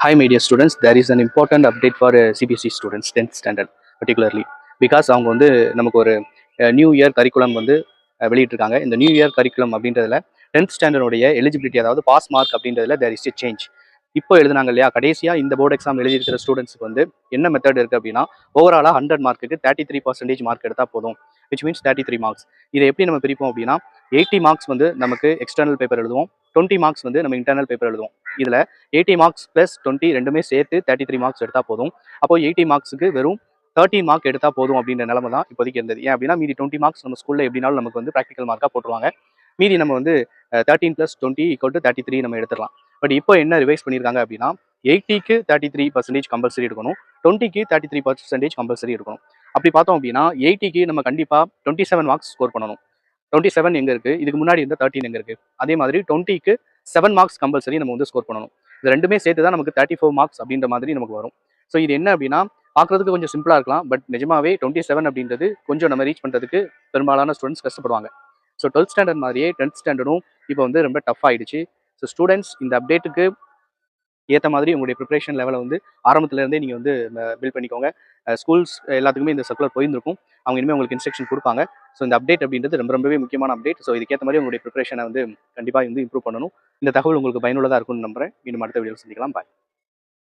Hi, my dear students. There is an important update for CBSE students, 10th standard particularly. Because அவங்க வந்து நமக்கு ஒரு new year curriculum வந்து வெளியிட்டிருக்காங்க. இந்த நியூ இயர் கரிக்குலம் அப்படின்றதுல 10th ஸ்டாண்டர்டோடைய எலிஜிபிலிட்டி, அதாவது பாஸ் மார்க் அப்படின்றதுல தேர் இஸ் எ சேஞ்ச். இப்போ எழுதுனாங்க இல்லையா, கடைசியாக இந்த போர்டு எக்ஸாம் எழுதியிருக்கிற ஸ்டூடெண்ட்ஸ்க்கு வந்து என்ன மெத்தட் இருக்குது அப்படின்னா, ஓவராலாக 100 மார்க்குக்கு 33% மார்க் எடுத்தால் போதும், விச் மீன்ஸ் 33 மார்க்ஸ். இதை எப்படி நம்ம பிரிப்போம் அப்படின்னா, 80 மார்க்ஸ் வந்து நமக்கு எக்ஸ்டர்னல் பேப்பர் எழுதுவோம், 20 மார்க்ஸ் வந்து நம்ம இன்டர்னல் பேப்பர் எழுதுவோம். இதில் 80 மார்க்ஸ் ப்ளஸ் 20 ரெண்டுமே சேர்த்து 33 மார்க்ஸ் எடுத்தால் போதும். அப்போ 80 மார்க்ஸுக்கு வெறும் 13 மார்க் எடுத்தால் போதும் அப்படின்ற நிலைமை தான் இப்போதைக்கு இருந்தது. ஏன் அப்படின்னா மீதி 20 மார்க்ஸ் நம்ம ஸ்கூலில் எப்படினாலும் நமக்கு வந்து ப்ராக்டிக்கல் மார்க்காக போட்டுருவாங்க. மீதி நம்ம வந்து 13 + 20 = 33 நம்ம எடுத்துடலாம். பட் இப்போ என்ன ரிவைஸ் பண்ணியிருக்காங்க அப்படின்னா, 80க்கு 33% கம்பல்சரி எடுக்கணும், 20க்கு 33% கம்பல்சரி எடுக்கணும். அப்படி பார்த்தோம் அப்படின்னா 80க்கு நம்ம கண்டிப்பாக 27 மார்க்ஸ் ஸ்கோர் பண்ணணும். 27 எங்கே இருக்குது, இதுக்கு முன்னாடி இருந்த 13 எங்கே இருக்குது. அதே மாதிரி 20க்கு 7 மார்க்ஸ் கம்பல்சரி நம்ம வந்து ஸ்கோர் பண்ணணும். இது ரெண்டுமே சேர்த்து தான் நமக்கு 34 மார்க்ஸ் அப்படின்ற மாதிரி நமக்கு வரும். ஸோ இது என்ன அப்படின்னா, பார்க்குறதுக்கு கொஞ்சம் சிம்பிளாக இருக்கலாம், பட் நிஜமாவே 27 அப்படின்றது கொஞ்சம் நம்ம ரீச் பண்ணுறதுக்கு பெரும்பாலான ஸ்டூடெண்ட்ஸ் கஷ்டப்படுவாங்க. ஸோ 12th ஸ்டாண்டர்ட் மாதிரியே 10th ஸ்டாண்டர்டும் இப்போ வந்து ரொம்ப டஃப் ஆகிடுச்சு. ஸோ ஸ்டூடெண்ட்ஸ் இந்த அப்டேட்டுக்கு ஏற்ற மாதிரி உங்களுடைய ப்ரிப்பரேஷன் லெவலை வந்து ஆரம்பத்துலேருந்தே நீங்கள் வந்து பில்ட் பண்ணிக்கோங்க. ஸ்கூல்ஸ் எல்லாத்துக்குமே இந்த சர்க்குலர் போயிருந்திருக்கும், அவங்க இனிமேல் உங்களுக்கு இன்ஸ்ட்ரக்ஷன் கொடுப்பாங்க. ஸோ இந்த அப்டேட் அப்படின்றது ரொம்பவே முக்கியமான அப்டேட். ஸோ இதுக்கேற்ற மாதிரி உங்களுடைய ப்ரிப்பரேஷனை வந்து கண்டிப்பாக வந்து இம்ப்ரூவ் பண்ணணும். இந்த தகவல் உங்களுக்கு பயனுள்ளதாக இருக்கும்னு நம்புறேன். மீண்டும் அடுத்த வீடியோவில் சந்திக்கலாம். பாய்.